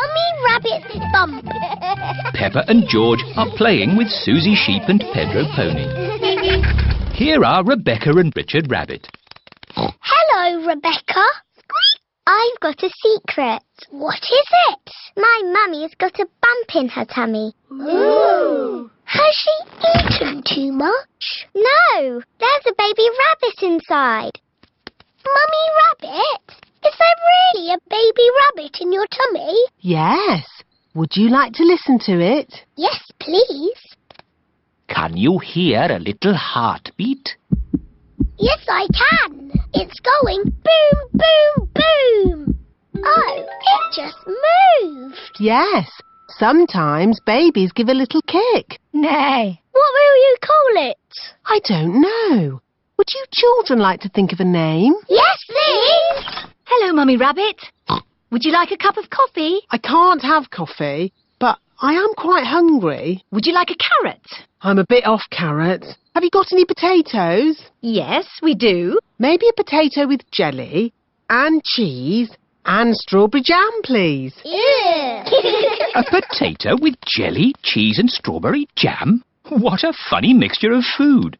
Mummy Rabbit's bump. Peppa and George are playing with Susie Sheep and Pedro Pony. Here are Rebecca and Richard Rabbit. Hello, Rebecca. I've got a secret. What is it? My mummy's got a bump in her tummy. Ooh. Has she eaten too much? No, there's a baby rabbit inside. Mummy Rabbit, is there really a baby rabbit in your tummy? Yes. Would you like to listen to it? Yes, please. Can you hear a little heartbeat? Yes, I can. It's going boom, boom, boom. Oh, it just moved. Yes. Sometimes babies give a little kick. Nay. What will you call it? I don't know. Would you children like to think of a name? Yes, please. Hello, Mummy Rabbit. Would you like a cup of coffee? I can't have coffee, but I am quite hungry. Would you like a carrot? I'm a bit off carrots. Have you got any potatoes? Yes, we do. Maybe a potato with jelly and cheese and strawberry jam, please. Ew. A potato with jelly, cheese and strawberry jam? What a funny mixture of food.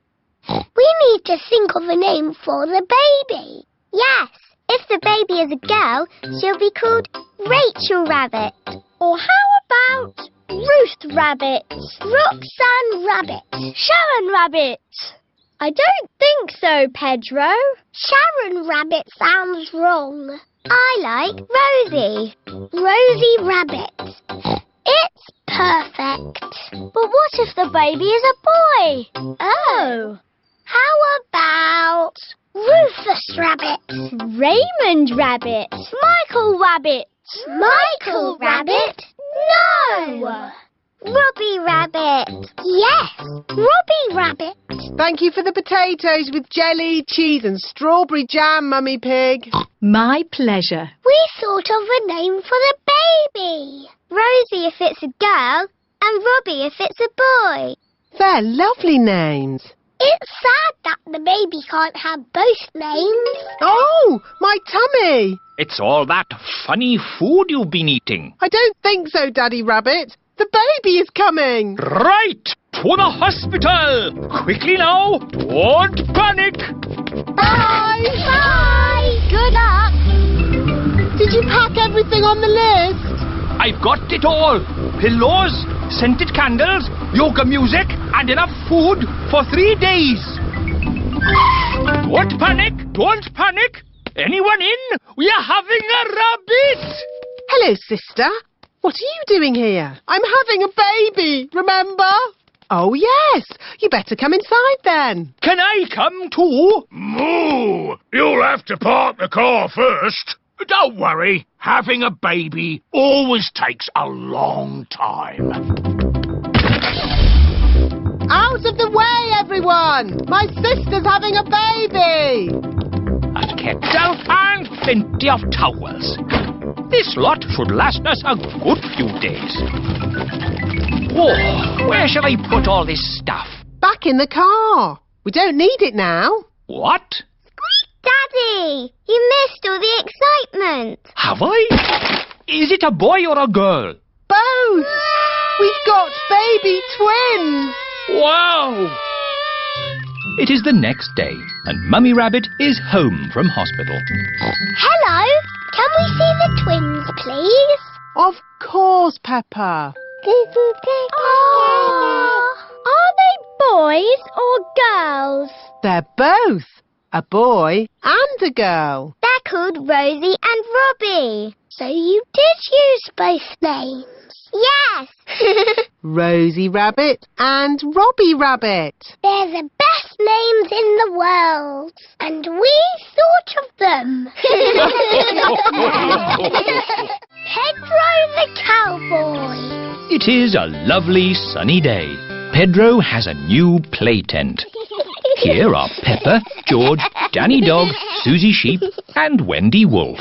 We need to think of a name for the baby. Yes, if the baby is a girl, she'll be called Rachel Rabbit. Or how about Ruth Rabbit, Roxanne Rabbit, Sharon Rabbit? I don't think so, Pedro. Sharon Rabbit sounds wrong. I like Rosie. Rosie Rabbit. It's perfect. But what if the baby is a boy? Oh. How about Rufus Rabbit? Raymond Rabbit? Michael Rabbit? Michael Rabbit? No! Robbie Rabbit. Yes, Robbie Rabbit. Thank you for the potatoes with jelly, cheese and strawberry jam, Mummy Pig. My pleasure. We thought of a name for the baby. Rosie if it's a girl and Robbie if it's a boy. They're lovely names. It's sad that the baby can't have both names. Oh, my tummy. It's all that funny food you've been eating. I don't think so, Daddy Rabbit. The baby is coming. Right, to the hospital. Quickly now, don't panic. Bye. Bye. Good luck. Did you pack everything on the list? I've got it all. Pillows, scented candles, yoga music and enough food for 3 days. Don't panic, don't panic. Anyone in? We are having a rabbit. Hello, sister. What are you doing here? I'm having a baby, remember? Oh, yes. You better come inside then. Can I come too? Moo! You'll have to park the car first. Don't worry. Having a baby always takes a long time. Out of the way, everyone. My sister's having a baby. A kettle and plenty of towels. This lot should last us a good few days. Oh, where shall I put all this stuff? Back in the car. We don't need it now. What? Daddy, you missed all the excitement. Have I? Is it a boy or a girl? Both. We've got baby twins. Wow! It is the next day, and Mummy Rabbit is home from hospital. Hello, can we see the twins, please? Of course, Peppa. Oh, are they boys or girls? They're both. A boy and a girl. They're called Rosie and Robbie. So you did use both names? Yes. Rosie Rabbit and Robbie Rabbit. They're the best names in the world. And we thought of them. Pedro the Cowboy. It is a lovely sunny day. Pedro has a new play tent. Here are Peppa, George, Danny Dog, Susie Sheep and Wendy Wolf.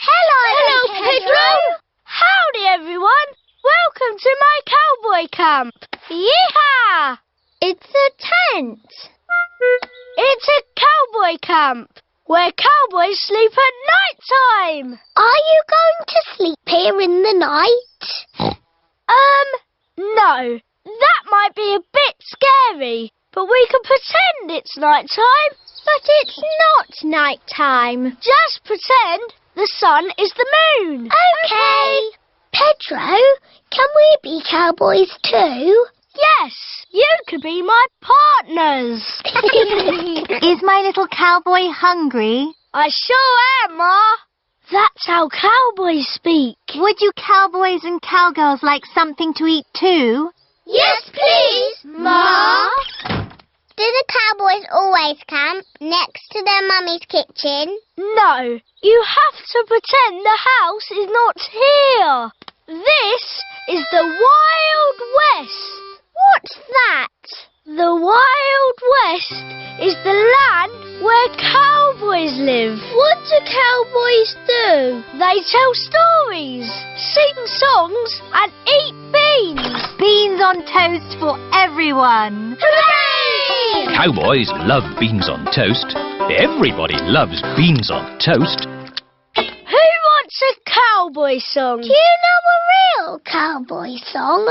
Hello, Pedro. Howdy, everyone. Welcome to my cowboy camp. Yeehaw! It's a tent. It's a cowboy camp. where cowboys sleep at night time. Are you going to sleep here in the night? No. That might be a bit scary, but we can pretend it's night time. But it's not night time. Just pretend the sun is the moon. Okay. Pedro, can we be cowboys too? Yes, you could be my partners. Is my little cowboy hungry? I sure am, Ma. That's how cowboys speak. Would you cowboys and cowgirls like something to eat too? Yes, please, Ma. Do the cowboys always camp next to their mummy's kitchen? No, you have to pretend the house is not here. This is the Wild West. What's that? The Wild West is the land where cowboys live. What do cowboys do? They tell stories, sing songs and eat beans. Beans on toast for everyone. Hooray! Cowboys love beans on toast. Everybody loves beans on toast. Who wants a cowboy song? Do you know a real cowboy song?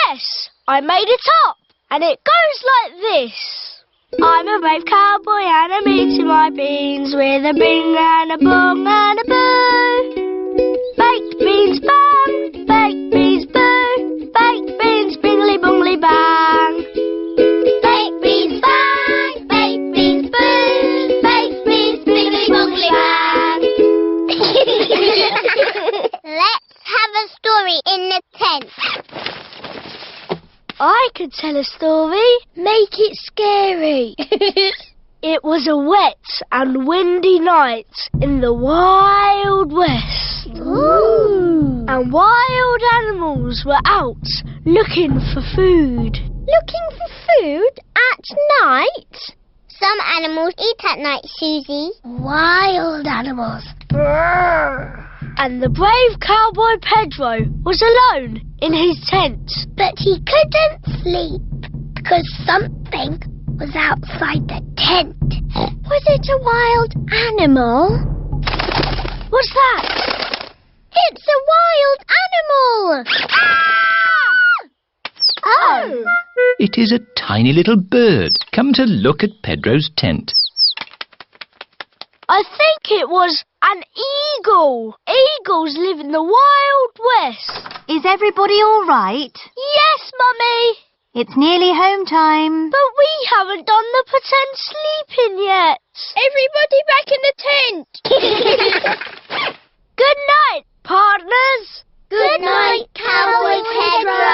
Yes, I made it up, and it goes like this. I'm a brave cowboy and I'm eating my beans with a bing and a bong and a boo. Baked beans bang, baked beans boo, baked beans bingly bongly bang. Baked beans bang, baked beans boo, baked beans bingly bongly bang. Let's have a story in the tent. I could tell a story. Make it scary. It was a wet and windy night in the Wild West. Ooh. And wild animals were out looking for food. Looking for food at night? Some animals eat at night, Susie. Wild animals. Brrr. And the brave cowboy Pedro was alone in his tent. But he couldn't sleep because something was outside the tent. Was it a wild animal? What's that? It's a wild animal! Ah! Oh! It is a tiny little bird come to look at Pedro's tent. I think it was an eagle. Eagles live in the Wild West. Is everybody all right? Yes, Mummy. It's nearly home time. But we haven't done the pretend sleeping yet. Everybody back in the tent. Good night, partners. Good night, Cowboy Pedro.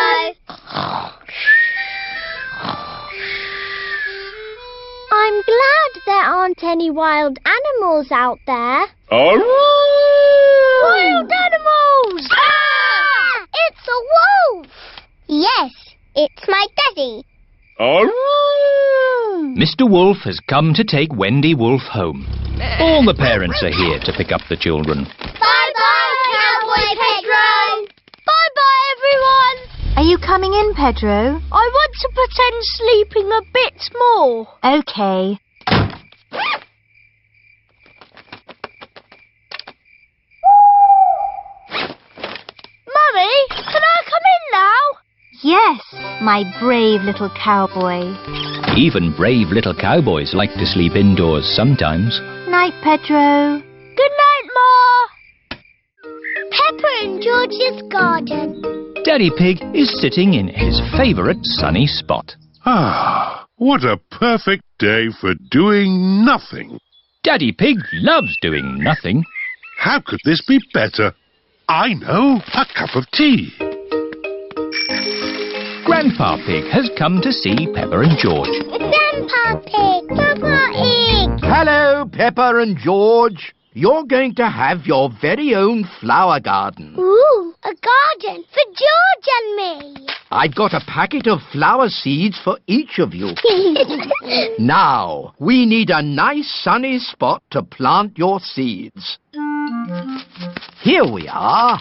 I'm glad there aren't any wild animals out there. Wild animals! Ah! It's a wolf! Yes, it's my daddy. Mr. Wolf has come to take Wendy Wolf home. All the parents are here to pick up the children. Bye-bye, Cowboy Pedro! Bye-bye, everyone! Are you coming in, Pedro? I want to pretend sleeping a bit more. Okay. Mummy, can I come in now? Yes, my brave little cowboy. Even brave little cowboys like to sleep indoors sometimes. Night, Pedro. Good night, Ma. Peppa and George's garden. Daddy Pig is sitting in his favourite sunny spot. Ah, what a perfect day for doing nothing. Daddy Pig loves doing nothing. How could this be better? I know, a cup of tea. Grandpa Pig has come to see Peppa and George. Grandpa Pig, Peppa Pig. Hello, Peppa and George. You're going to have your very own flower garden. Ooh, a garden for George and me. I've got a packet of flower seeds for each of you. Now, we need a nice sunny spot to plant your seeds. Here we are.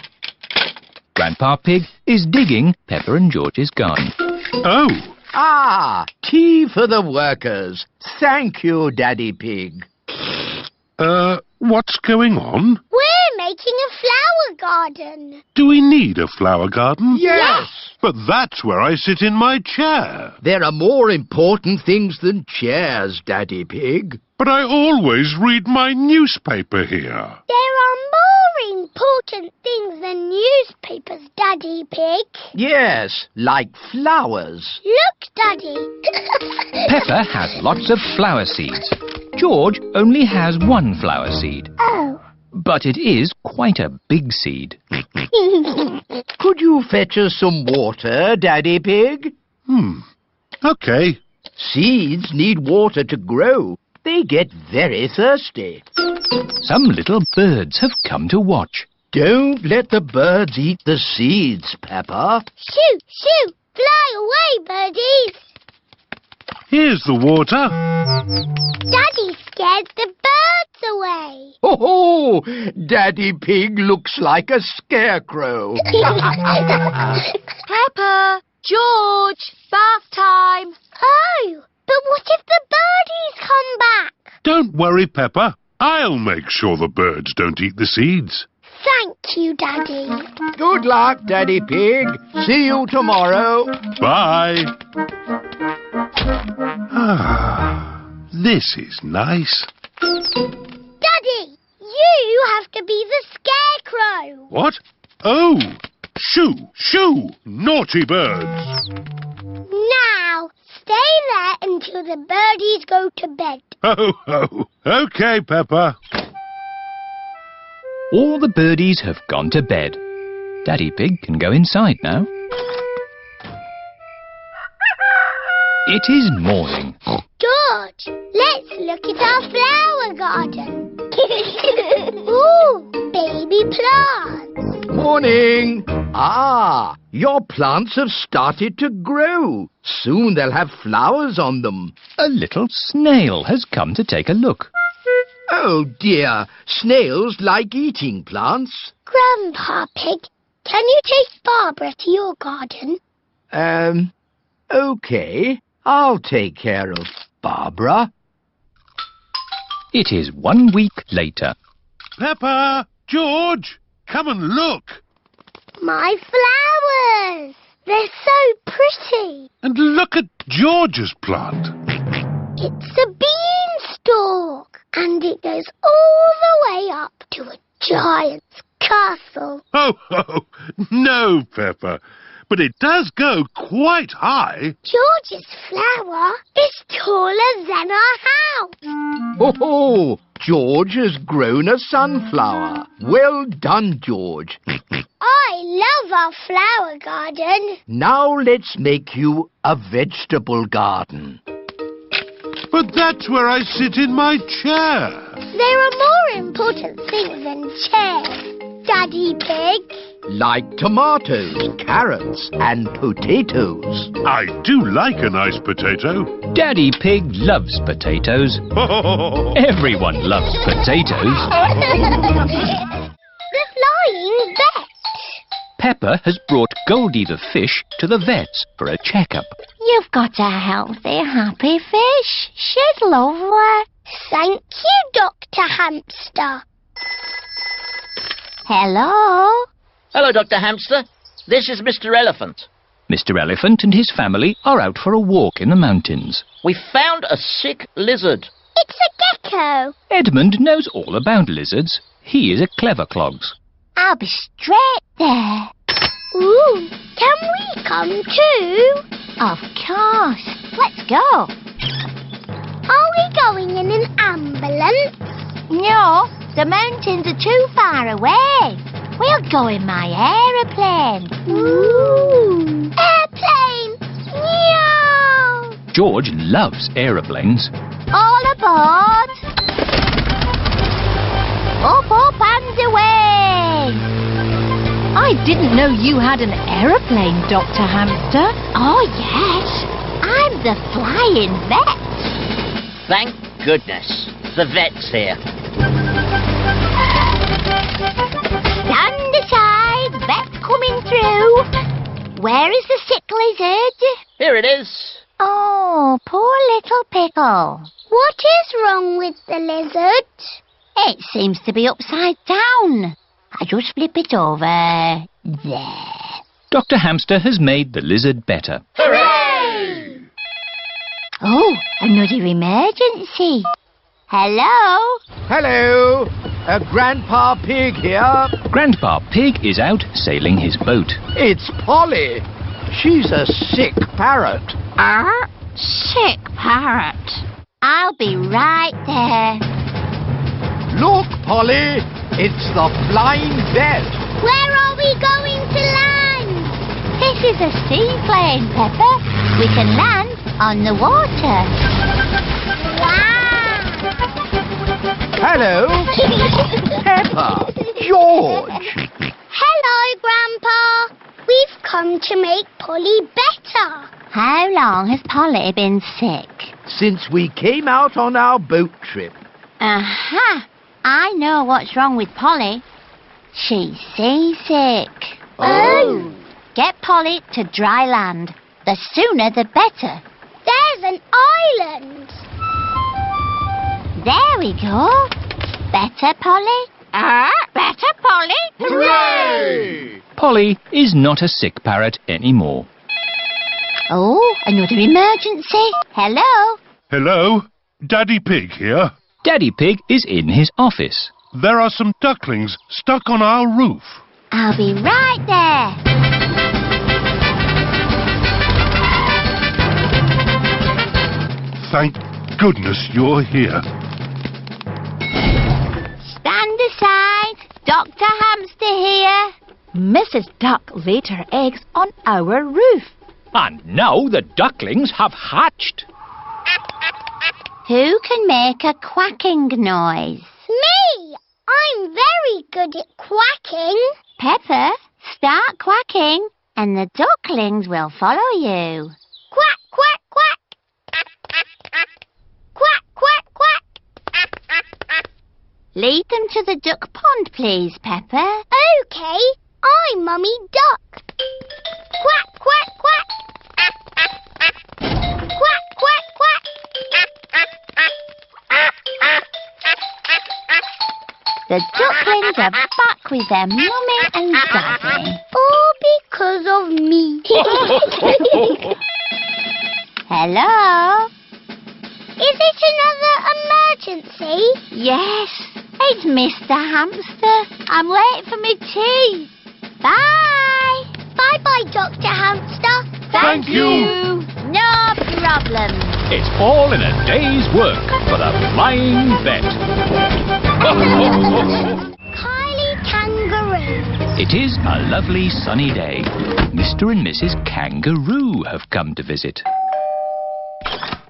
Grandpa Pig is digging Peppa and George's garden. Oh, Ah, tea for the workers. Thank you, Daddy Pig. What's going on? We're making a flower garden. Do we need a flower garden? Yes! But that's where I sit in my chair. There are more important things than chairs, Daddy Pig. But I always read my newspaper here. There are more important things than newspapers, Daddy Pig. Yes, like flowers. Look, Daddy. Peppa has lots of flower seeds. George only has one flower seed. Oh. But it is quite a big seed. Could you fetch us some water, Daddy Pig? OK. Seeds need water to grow. They get very thirsty. Some little birds have come to watch. Don't let the birds eat the seeds, Peppa. Shoo, shoo. Fly away, birdies. Here's the water. Daddy scared the birds away. Oh, Daddy Pig looks like a scarecrow. Peppa, George, bath time. Oh, but what if the birdies come back? Don't worry, Peppa. I'll make sure the birds don't eat the seeds. Thank you, Daddy. Good luck, Daddy Pig. See you tomorrow. Bye. This is nice. Daddy, you have to be the scarecrow. What? Oh! Shoo! Shoo! Naughty birds! Now, stay there until the birdies go to bed. Ho, ho! OK, Peppa. All the birdies have gone to bed. Daddy Pig can go inside now. It is morning. George, let's look at our flower garden. Ooh, baby plants. Morning. Ah, your plants have started to grow. Soon they'll have flowers on them. A little snail has come to take a look. Oh dear, snails like eating plants. Grandpa Pig, can you take Barbara to your garden? OK. I'll take care of Barbara. It is 1 week later. Peppa! George! Come and look! My flowers! They're so pretty. And look at George's plant. It's a beanstalk, and it goes all the way up to a giant's castle. Oh, no, Peppa. But it does go quite high. George's flower is taller than our house. Oh, George has grown a sunflower. Well done, George. I love our flower garden. Now let's make you a vegetable garden. But that's where I sit in my chair. There are more important things than chairs, Daddy Pig. Like tomatoes, carrots and potatoes. I do like a nice potato. Daddy Pig loves potatoes. Everyone loves potatoes. The flying vet. Peppa has brought Goldie the fish to the vet's for a checkup. You've got a healthy, happy fish. She's lovely. Thank you, Dr. Hamster. Hello? Hello, Dr. Hamster. This is Mr. Elephant. Mr. Elephant and his family are out for a walk in the mountains. We found a sick lizard. It's a gecko. Edmund knows all about lizards. He is a clever clogs. I'll be straight there. Ooh, can we come too? Of course. Let's go. Are we going in an ambulance? No, the mountains are too far away. We'll go in my aeroplane. Ooh. Airplane! Meow! George loves aeroplanes. All aboard! Up, up and away! I didn't know you had an aeroplane, Dr. Hamster. Oh, yes. I'm the flying vet. Thank goodness. The vet's here. Stand aside, vet's coming through. Where is the sick lizard? Here it is. Oh, poor little pickle. What is wrong with the lizard? It seems to be upside down. I just flip it over. There. Dr. Hamster has made the lizard better. Hooray! Oh, another emergency. Hello? Hello, Grandpa Pig here. Grandpa Pig is out sailing his boat. It's Polly. She's a sick parrot. Sick parrot. I'll be right there. Look, Polly, it's the flying bed. Where are we going to land? This is a seaplane, Peppa. We can land on the water. Wow! Hello, Peppa, George. Hello, Grandpa. We've come to make Polly better. How long has Polly been sick? Since we came out on our boat trip. Aha! I know what's wrong with Polly. She's seasick. Oh. Get Polly to dry land. The sooner the better. There's an island. There we go. Better, Polly? Better, Polly? Hooray! Polly is not a sick parrot anymore. Oh, another emergency. Hello? Hello, Daddy Pig here. Daddy Pig is in his office. There are some ducklings stuck on our roof. I'll be right there. Thank goodness you're here. Stand aside. Dr. Hamster here. Mrs. Duck laid her eggs on our roof. And now the ducklings have hatched. Who can make a quacking noise? Me! I'm very good at quacking. Peppa, start quacking and the ducklings will follow you. Quack, quack, quack. Quack, quack, quack. Lead them to the duck pond, please, Peppa. OK. I'm Mummy Duck. Quack, quack, quack. Quack, quack, quack. The ducklings are back with their mummy and daddy. All because of me. Hello? Is it another emergency? Yes, it's Mr. Hamster. I'm late for my tea. Bye. Bye-bye, Dr. Hamster. Thank you. No problem. It's all in a day's work for the flying vet. Kylie Kangaroo. It is a lovely sunny day. Mr. and Mrs. Kangaroo have come to visit.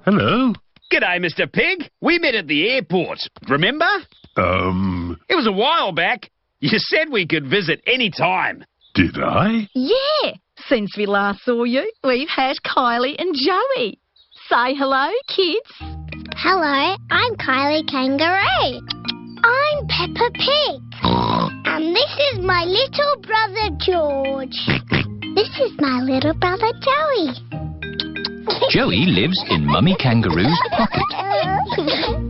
Hello. G'day, Mr. Pig. We met at the airport, remember? It was a while back. You said we could visit any time. Did I? Yeah, since we last saw you, we've had Kylie and Joey. Say hello, kids. Hello, I'm Kylie Kangaroo. I'm Peppa Pig. And this is my little brother George. This is my little brother Joey. Joey lives in Mummy Kangaroo's pocket.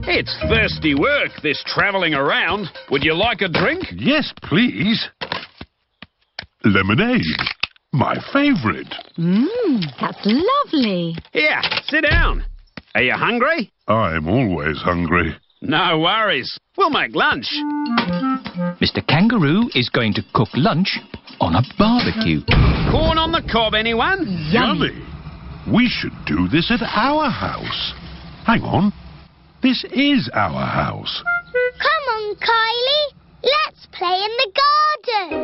It's thirsty work, this travelling around. Would you like a drink? Yes, please. Lemonade. My favourite. That's lovely. Here, sit down. Are you hungry? I'm always hungry. No worries. We'll make lunch. Mr. Kangaroo is going to cook lunch on a barbecue. Corn on the cob, anyone? Yummy. We should do this at our house. Hang on. This is our house. Come on, Kylie. Let's play in the garden.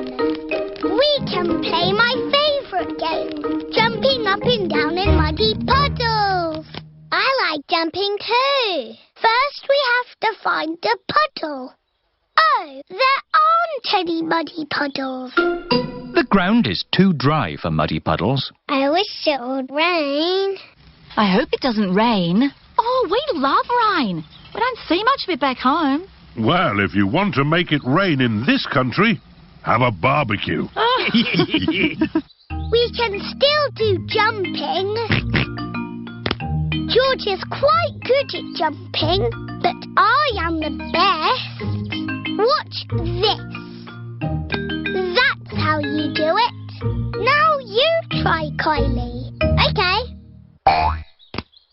We can play my favourite game, jumping up and down in muddy puddles. I like jumping too. First we have to find the puddle. Oh, there aren't any muddy puddles. The ground is too dry for muddy puddles. I wish it would rain. I hope it doesn't rain. Oh, we love rain. We don't see much of it back home. Well, if you want to make it rain in this country, have a barbecue. We can still do jumping. George is quite good at jumping, but I am the best. Watch this. That's how you do it. Now you try, Kylie. Okay.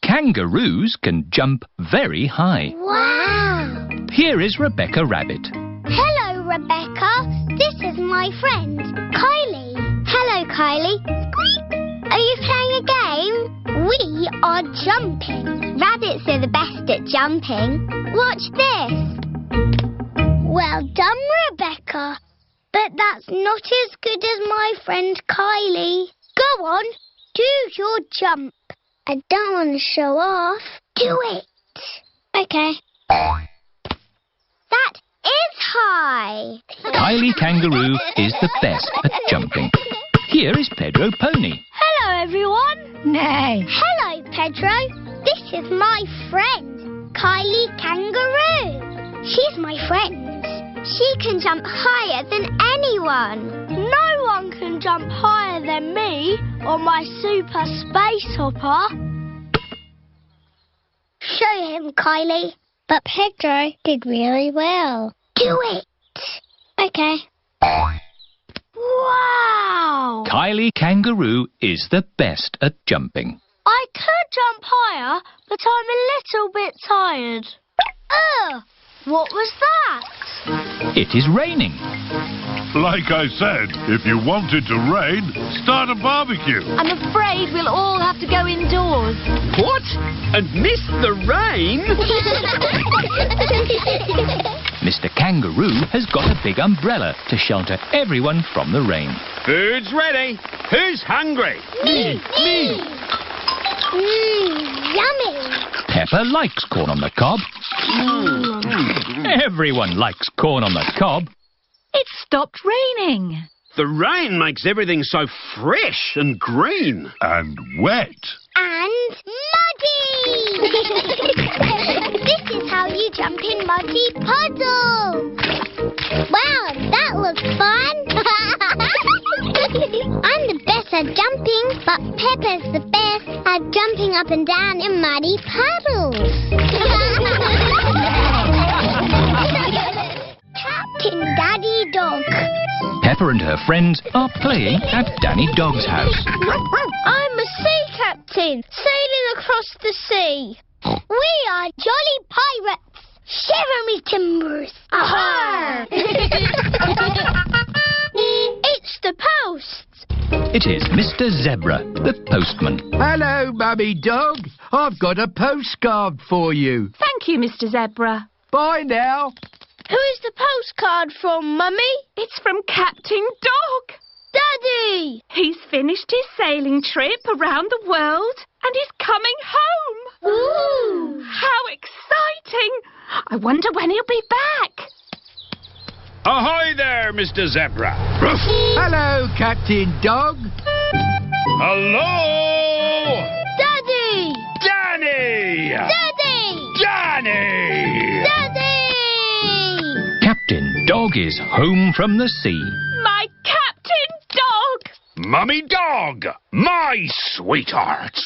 Kangaroos can jump very high. Wow. Here is Rebecca Rabbit. Hello, Rebecca. This is my friend, Kylie. Hello, Kylie. Squeak. Are you playing a game? We are jumping. Rabbits are the best at jumping. Watch this. Well done, Rebecca. But that's not as good as my friend Kylie. Go on, do your jump. I don't want to show off. Do it. Okay. That is high. Kylie Kangaroo is the best at jumping. Here is Pedro Pony. Hello, everyone. Nay. Hello, Pedro. This is my friend, Kylie Kangaroo. She's my friend. She can jump higher than anyone. No one can jump higher than me or my super space hopper. Show him, Kylie. But Pedro did really well. Do it. Okay. Wow! Kylie Kangaroo is the best at jumping. I could jump higher, but I'm a little bit tired. Ugh! What was that? It is raining. Like I said, if you want it to rain, start a barbecue. I'm afraid we'll all have to go indoors. What? And miss the rain? Mr. Kangaroo has got a big umbrella to shelter everyone from the rain. Food's ready. Who's hungry? Me! Yummy! Peppa likes corn on the cob. Everyone likes corn on the cob. It stopped raining. The rain makes everything so fresh and green. And wet. And muddy! This is how you jump in muddy puddles. Wow, that looks fun. I'm the best at jumping, but Peppa's the best at jumping up and down in muddy puddles. Captain Daddy Dog. Peppa and her friends are playing at Danny Dog's house. I'm a sea captain, sailing across the sea. We are jolly pirates. Shiver me timbers. Arr! It's the post. It is Mr. Zebra, the postman. Hello, Mummy Dog. I've got a postcard for you. Thank you, Mr. Zebra. Bye now. Who is the postcard from, Mummy? It's from Captain Dog. Daddy! He's finished his sailing trip around the world and he's coming home. Ooh! How exciting! I wonder when he'll be back. Ahoy there, Mr. Zebra. Hello, Captain Dog. Hello! Daddy! Danny! Daddy! Danny! Daddy! Captain Dog is home from the sea. My Captain Dog! Mummy Dog, my sweetheart.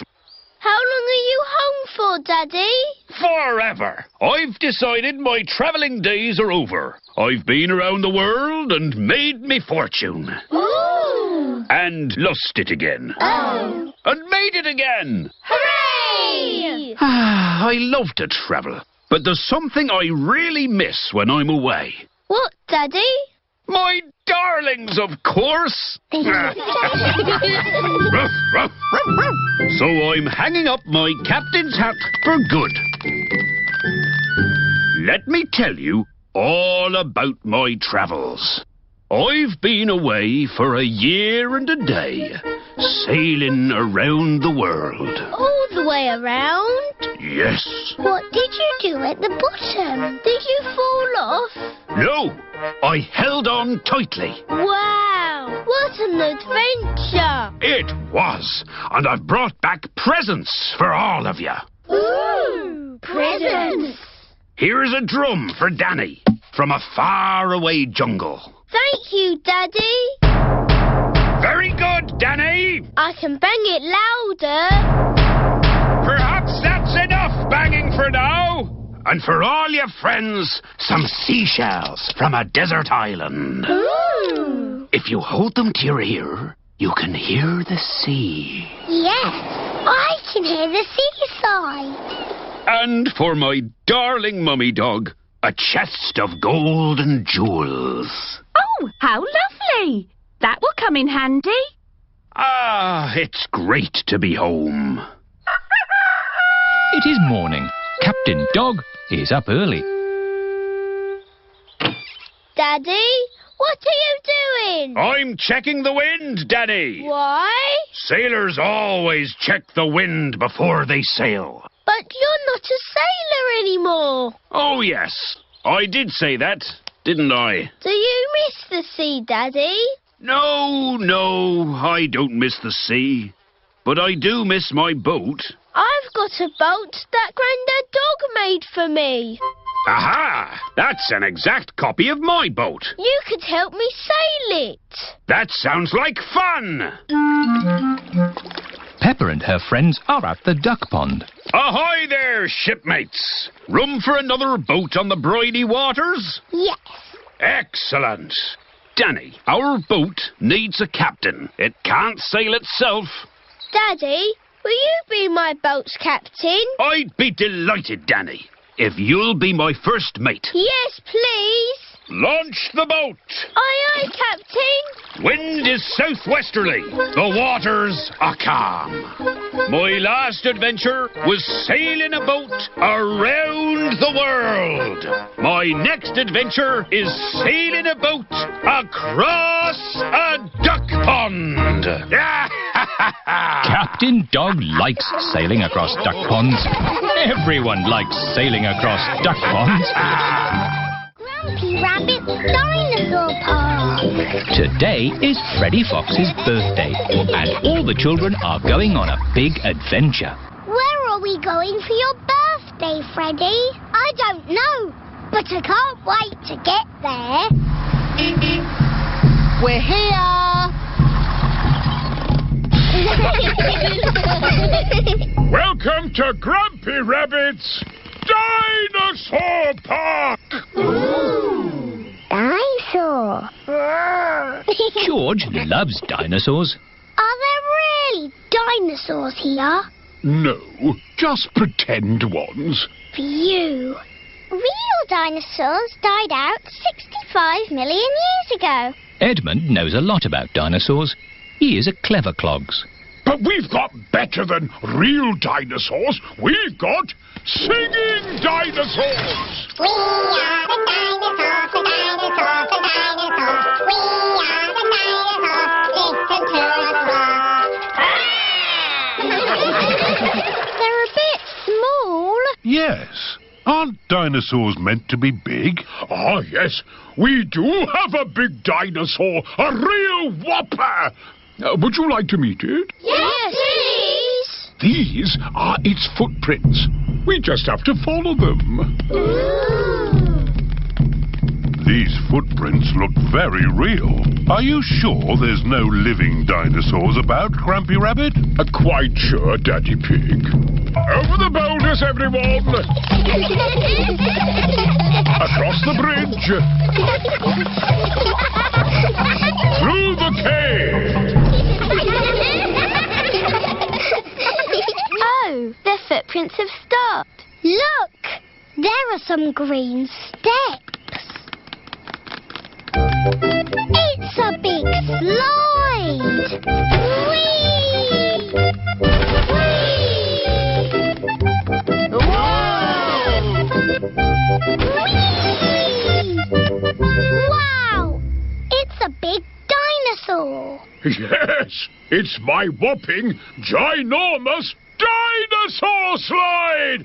How long are you home for, Daddy? Forever. I've decided my travelling days are over. I've been around the world and made me fortune. Ooh! And lost it again. Oh! And made it again. Hooray! I love to travel, but there's something I really miss when I'm away. What, Daddy? My darlings, of course. So I'm hanging up my captain's hat for good. Let me tell you all about my travels. I've been away for a year and a day, sailing around the world. All the way around? Yes. What did you do at the bottom? Did you fall off? No, I held on tightly. Wow, what an adventure! It was, and I've brought back presents for all of you. Ooh, presents! Here's a drum for Danny from a faraway jungle. Thank you, Daddy. Very good, Danny. I can bang it louder. Perhaps that's enough banging for now. And for all your friends, some seashells from a desert island. Ooh. If you hold them to your ear, you can hear the sea. Yes, I can hear the seaside. And for my darling mummy dog, a chest of gold and jewels. Oh, how lovely. That will come in handy. Ah, it's great to be home. It is morning. Captain Dog is up early. Daddy, what are you doing? I'm checking the wind, Daddy. Why? Sailors always check the wind before they sail. But you're not a sailor anymore. Oh, yes. I did say that, didn't I? Do you miss the sea, Daddy? No, I don't miss the sea. But I do miss my boat. I've got a boat that Grandad Dog made for me. Aha! That's an exact copy of my boat. You could help me sail it. That sounds like fun! Peppa and her friends are at the duck pond. Ahoy there, shipmates! Room for another boat on the briny waters? Yes. Excellent. Danny, our boat needs a captain. It can't sail itself. Daddy, will you be my boat's captain? I'd be delighted, Danny, if you'll be my first mate. Yes, please. Launch the boat. Aye, aye, Captain. Wind is southwesterly. The waters are calm. My last adventure was sailing a boat around the world. My next adventure is sailing a boat across a duck pond. Captain Dog likes sailing across duck ponds. Everyone likes sailing across duck ponds. Grampy Rabbit's Dinosaur Park. Today is Freddy Fox's birthday, and all the children are going on a big adventure. Where are we going for your birthday, Freddy? I don't know, but I can't wait to get there. We're here. Welcome to Grampy Rabbit's Dinosaur Park! Dinosaur. George loves dinosaurs. Are there really dinosaurs here? No, just pretend ones. Phew. Real dinosaurs died out 65 million years ago. Edmund knows a lot about dinosaurs. He is a clever clogs. But we've got better than real dinosaurs. We've got singing dinosaurs. We are the dinosaurs, the dinosaurs, the dinosaurs. We are the dinosaurs, listen to us roar. They're a bit small. Yes. Aren't dinosaurs meant to be big? Ah, yes. We do have a big dinosaur, a real whopper. Would you like to meet it? Yes, please. These are its footprints. We just have to follow them. These footprints look very real. Are you sure there's no living dinosaurs about, Grampy Rabbit? Quite sure, Daddy Pig. Over the boulders, everyone! Across the bridge! Through the cave! Oh, their footprints have stopped. Look! There are some green steps. It's a big slide! Whee! Whee! Wow! It's a big dinosaur! Yes, it's my whopping, ginormous dinosaur slide!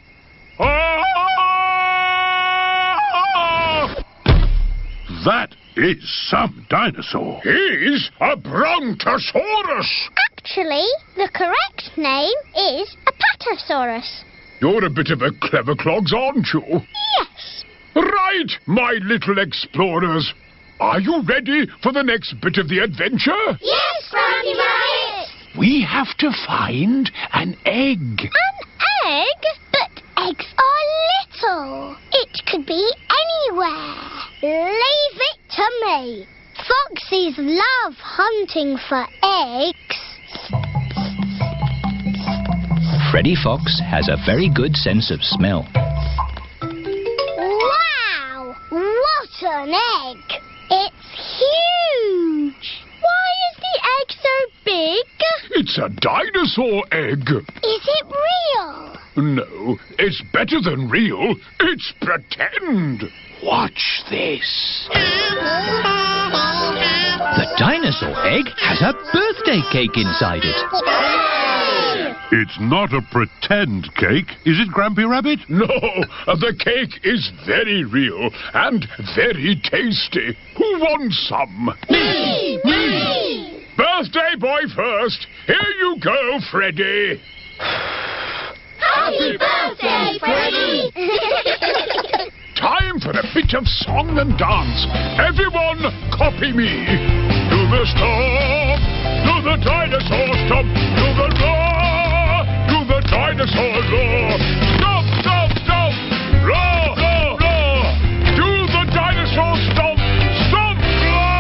That is some dinosaur. He's a brontosaurus! Actually, the correct name is a patasaurus. You're a bit of a clever clogs, aren't you? Yes. Right, my little explorers. Are you ready for the next bit of the adventure? Yes, Grampy Rabbit. We have to find an egg. An egg? But eggs are little. It could be anywhere. Leave it to me. Foxes love hunting for eggs. Freddy Fox has a very good sense of smell. Wow! What an egg! It's huge! Why is the egg so big? It's a dinosaur egg. Is it real? No, it's better than real. It's pretend. Watch this. The dinosaur egg has a birthday cake inside it. It's not a pretend cake, is it, Grampy Rabbit? No, the cake is very real and very tasty. Who wants some? Me! Me! Birthday boy first. Here you go, Freddy. Happy birthday, Freddy! Time for a bit of song and dance. Everyone, copy me. Do the stomp, do the dinosaur stomp, do the roar, do the dinosaur roar. Stomp, stomp, stomp, roar, roar, roar. Do the dinosaur stomp, stomp, roar.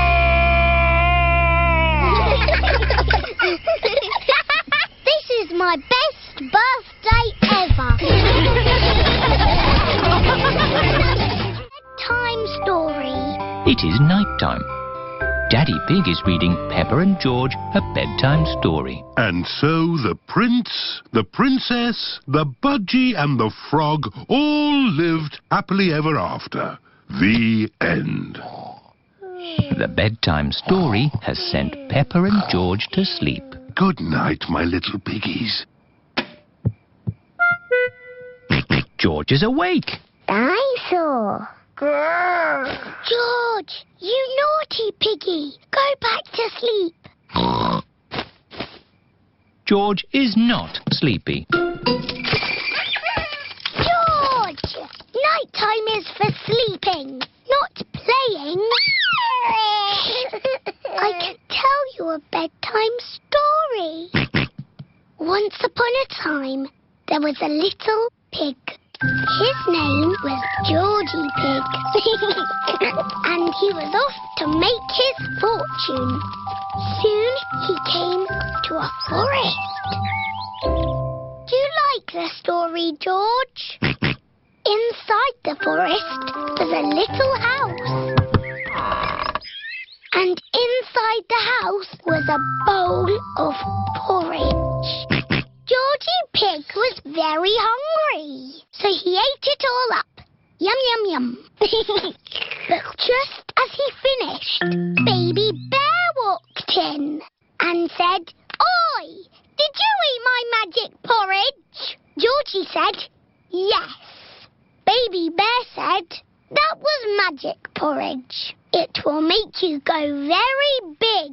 This is my best birthday ever. Bedtime story. It is night time. Daddy Pig is reading Peppa and George a bedtime story. And so the prince, the princess, the budgie and the frog all lived happily ever after. The end. The bedtime story has sent Peppa and George to sleep. Good night, my little piggies. George is awake. Dinosaur. George, you naughty piggy. Go back to sleep. George is not sleepy. George, nighttime is for sleeping, not playing. I can tell you a bedtime story. Once upon a time, there was a little pig. His name was Georgie Pig. And he was off to make his fortune. Soon he came to a forest. Do you like the story, George? Inside the forest was a little house. And inside the house was a bowl of porridge. Georgie Pig was very hungry, so he ate it all up. Yum, yum, yum. But just as he finished, Baby Bear walked in and said, "Oi, did you eat my magic porridge?" Georgie said, "Yes." Baby Bear said, "That was magic porridge. It will make you go very big."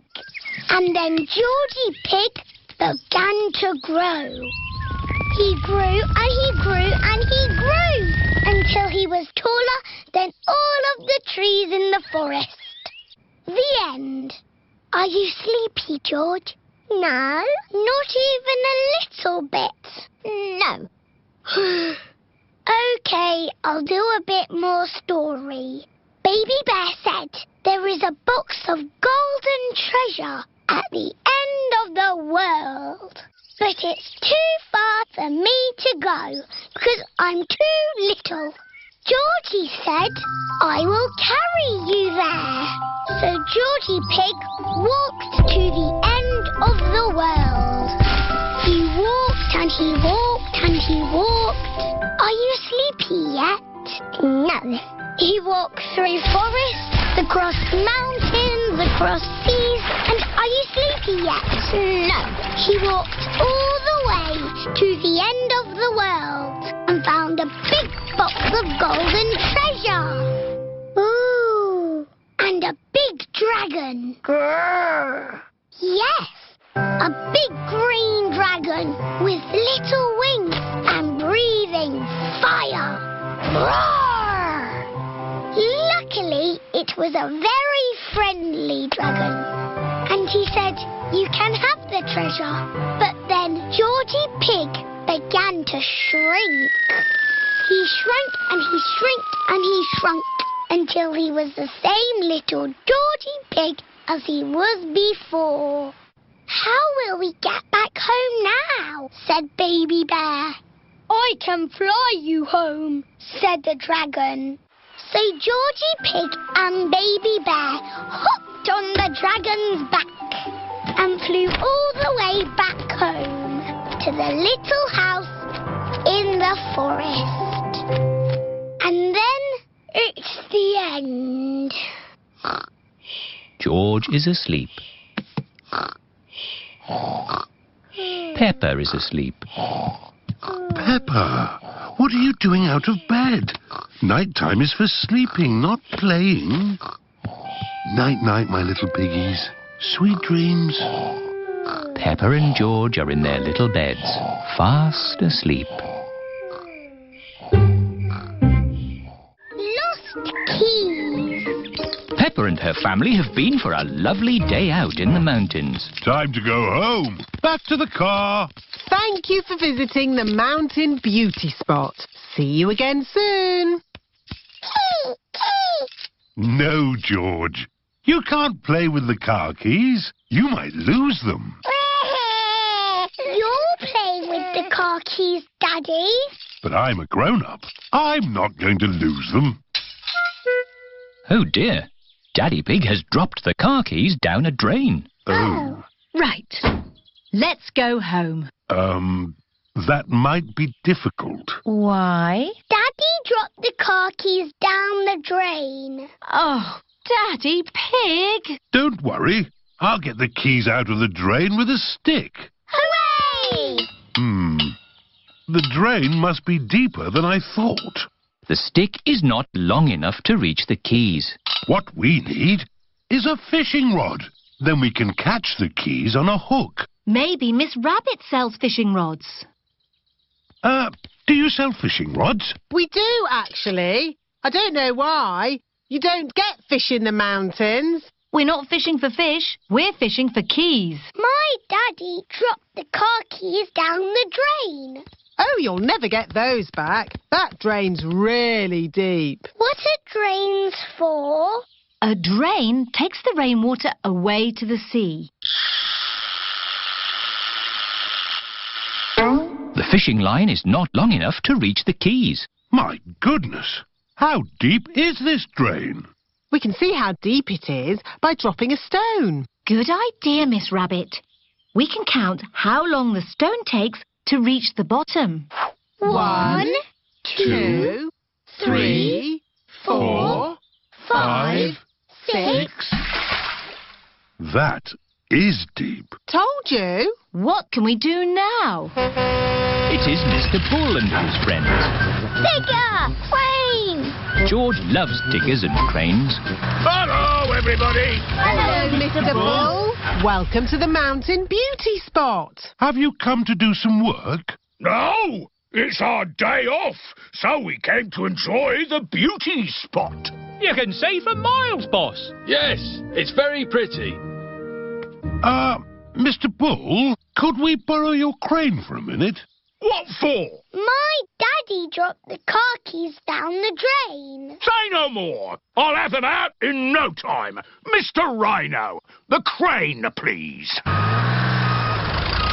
And then Georgie Pig began to grow. He grew and he grew and he grew until he was taller than all of the trees in the forest. The end. Are you sleepy, George? No, not even a little bit. No. OK, I'll do a bit more story. Baby Bear said there is a box of golden treasure at the end of the world. But it's too far for me to go because I'm too little. Georgie said, "I will carry you there." So Georgie Pig walked to the end of the world. He walked and he walked and he walked. Are you sleepy yet? No. He walked through forests, across mountains, across seas, and are you sleepy yet? No. He walked all the way to the end of the world and found a big box of golden treasure. Ooh, and a big dragon. Grrr. Yes, a big green dragon with little wings and breathing fire. Roar! Luckily, it was a very friendly dragon. And he said, "You can have the treasure." But then Georgie Pig began to shrink. He shrank and he shrinked and he shrunk until he was the same little Georgie Pig as he was before. How will we get back home now? Said Baby Bear. I can fly you home, said the dragon. So Georgie Pig and Baby Bear hopped on the dragon's back and flew all the way back home to the little house in the forest. And then it's the end. George is asleep. Peppa is asleep. Peppa, what are you doing out of bed? Night-time is for sleeping, not playing. Night-night, my little piggies. Sweet dreams. Peppa and George are in their little beds, fast asleep. Lost keys. Peppa and her family have been for a lovely day out in the mountains. Time to go home. Back to the car. Thank you for visiting the Mountain Beauty Spot. See you again soon. No, George. You can't play with the car keys. You might lose them. You'll play with the car keys, Daddy. But I'm a grown-up. I'm not going to lose them. Oh dear, Daddy Pig has dropped the car keys down a drain. Oh. Right. Let's go home. That might be difficult. Why? Daddy dropped the car keys down the drain. Oh, Daddy Pig. Don't worry. I'll get the keys out of the drain with a stick. Hooray! The drain must be deeper than I thought. The stick is not long enough to reach the keys. What we need is a fishing rod. Then we can catch the keys on a hook. Maybe Miss Rabbit sells fishing rods. Do you sell fishing rods? We do, actually. I don't know why. You don't get fish in the mountains. We're not fishing for fish. We're fishing for keys. My Daddy dropped the car keys down the drain. Oh, you'll never get those back. That drain's really deep. What are drains for? A drain takes the rainwater away to the sea. The fishing line is not long enough to reach the keys. My goodness. How deep is this drain? We can see how deep it is by dropping a stone. Good idea, Miss Rabbit. We can count how long the stone takes to reach the bottom. 1, 2, 3, 4, 5, 6. That is deep. Told you. What can we do now? It is Mr. Bull and his friends. Digger! Crane! George loves diggers and cranes. Hello, everybody. Hello, Mr. Bull. Welcome to the Mountain Beauty Spot. Have you come to do some work? No, it's our day off, so we came to enjoy the beauty spot. You can see for miles, boss. Yes, it's very pretty. Mr. Bull, could we borrow your crane for a minute? What for? My Daddy dropped the car keys down the drain. Say no more. I'll have them out in no time. Mr. Rhino, the crane, please.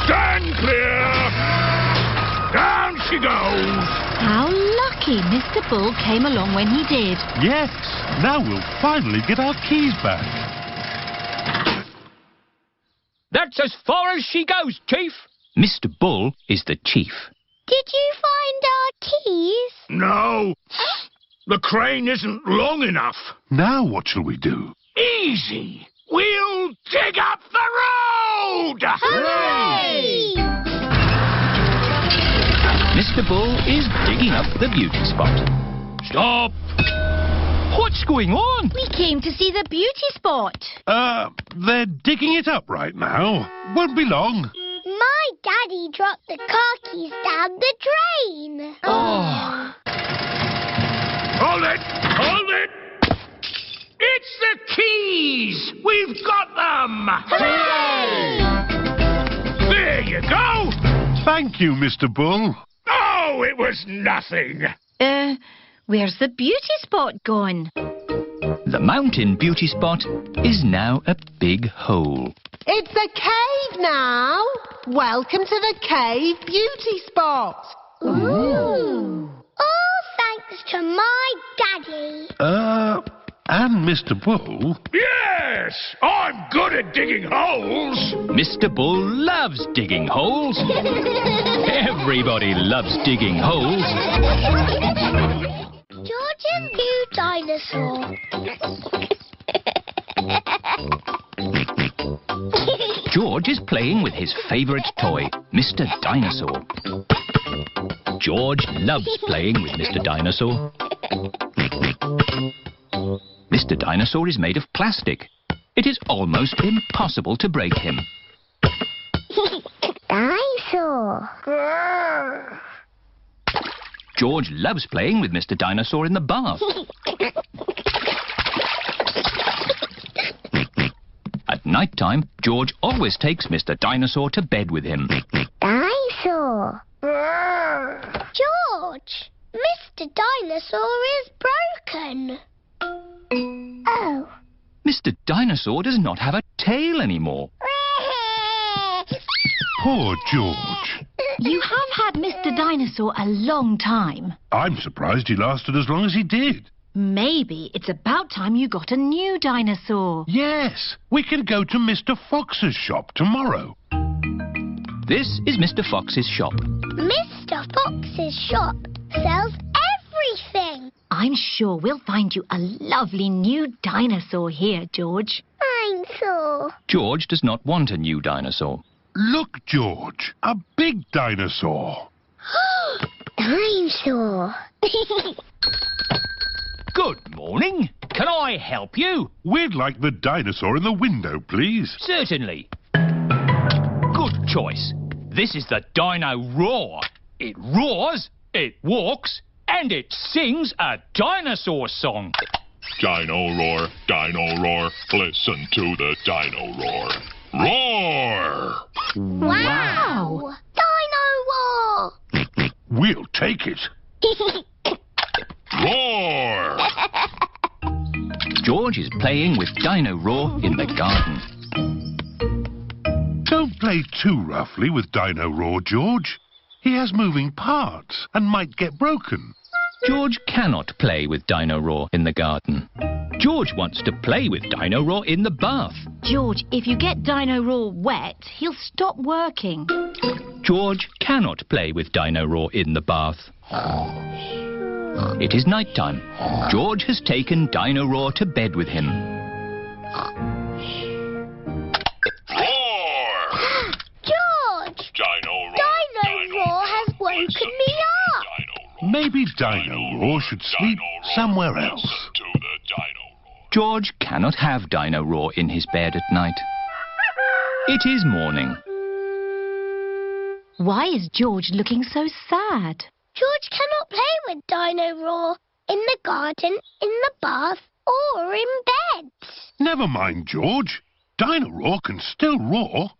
Stand clear. Down she goes. How lucky Mr. Bull came along when he did. Yes. Now we'll finally get our keys back. That's as far as she goes, Chief. Mr. Bull is the chief. Did you find our keys? No. The crane isn't long enough. Now what shall we do? Easy. We'll dig up the road. Hooray! Mr. Bull is digging up the beauty spot. Stop. What's going on? We came to see the beauty spot. They're digging it up right now. Won't be long. My Daddy dropped the car keys down the drain. Oh. Hold it. Hold it. It's the keys. We've got them. Hooray! There you go. Thank you, Mr. Bull. Oh, it was nothing. Where's the beauty spot gone? The mountain beauty spot is now a big hole. It's a cave now. Welcome to the cave beauty spot. Ooh. All thanks to my daddy. And Mr. Bull. Yes, I'm good at digging holes. Mr. Bull loves digging holes. Everybody loves digging holes. George's new dinosaur. George is playing with his favourite toy, Mr. Dinosaur. George loves playing with Mr. Dinosaur. Mr. Dinosaur is made of plastic. It is almost impossible to break him. Dinosaur. George loves playing with Mr. Dinosaur in the bath. At night time, George always takes Mr. Dinosaur to bed with him. Dinosaur. George, Mr. Dinosaur is broken. Oh. Mr. Dinosaur does not have a tail anymore. Poor George. You have had Mr. Dinosaur a long time. I'm surprised he lasted as long as he did. Maybe it's about time you got a new dinosaur. Yes, we can go to Mr. Fox's shop tomorrow. This is Mr. Fox's shop. Mr. Fox's shop sells everything. I'm sure we'll find you a lovely new dinosaur here, George. Dinosaur. George does not want a new dinosaur. Look, George, a big dinosaur. Dinosaur. Good morning. Can I help you? We'd like the dinosaur in the window, please. Certainly. Good choice. This is the Dino Roar. It roars, it walks, and it sings a dinosaur song. Dino roar, listen to the dino roar. Roar! Wow! Dino Roar! We'll take it. Roar! George is playing with Dino Roar in the garden. Don't play too roughly with Dino Roar, George. He has moving parts and might get broken. George cannot play with Dino Roar in the garden. George wants to play with Dino Roar in the bath. George, if you get Dino Roar wet, he'll stop working. George cannot play with Dino Roar in the bath. It is night time. George has taken Dino Roar to bed with him. Roar! George! Dino roar! Dino Roar has woken me up. Maybe Dino Roar should sleep somewhere else. Listen to the dino roar. George cannot have Dino Roar in his bed at night. It is morning. Why is George looking so sad? George cannot play with Dino Roar in the garden, in the bath, or in bed. Never mind, George. Dino Roar can still roar.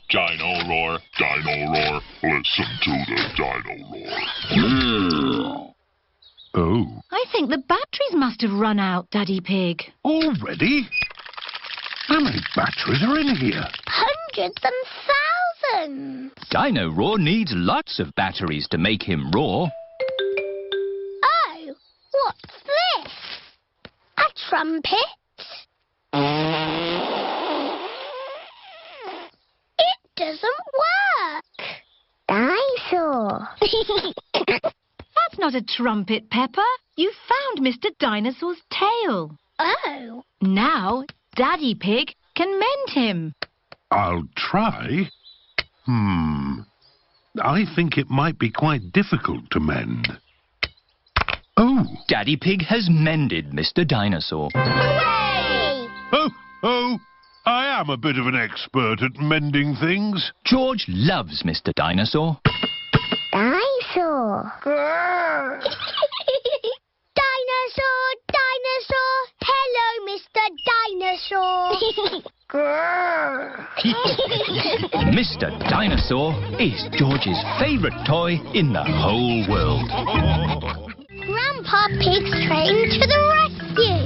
Dino roar, listen to the dino roar. Oh, I think the batteries must have run out, Daddy Pig. already? How many batteries are in here? Hundreds and thousands. Dino Roar needs lots of batteries to make him roar. Oh, what's this? A trumpet? It doesn't work. Dinosaur. That's not a trumpet, Peppa. You found Mr. Dinosaur's tail. Oh. Now, Daddy Pig can mend him. I'll try. I think it might be quite difficult to mend. Oh. Daddy Pig has mended Mr. Dinosaur. Hooray! Oh, I am a bit of an expert at mending things. George loves Mr. Dinosaur. Dinosaur. Dinosaur, dinosaur. Hello, Mr. Dinosaur. Mr. Dinosaur is George's favourite toy in the whole world. Grandpa Pig's train to the rescue.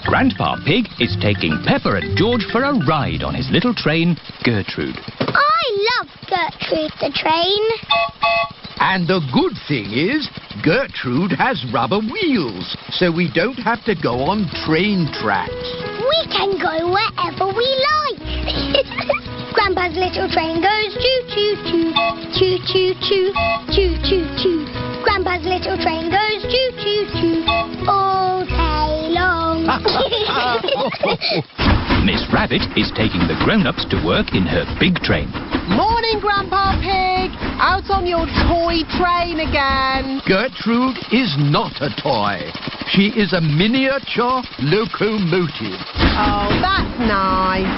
Grandpa Pig is taking Peppa and George for a ride on his little train, Gertrude. I love Gertrude the train. And the good thing is, Gertrude has rubber wheels, so we don't have to go on train tracks. We can go wherever we like. Grandpa's little train goes choo-choo-choo, choo-choo-choo, choo-choo-choo. Grandpa's little train goes choo-choo-choo all day long. Miss Rabbit is taking the grown-ups to work in her big train. Morning, Grandpa Pig. Out on your toy train again. Gertrude is not a toy. She is a miniature locomotive. Oh, that's nice.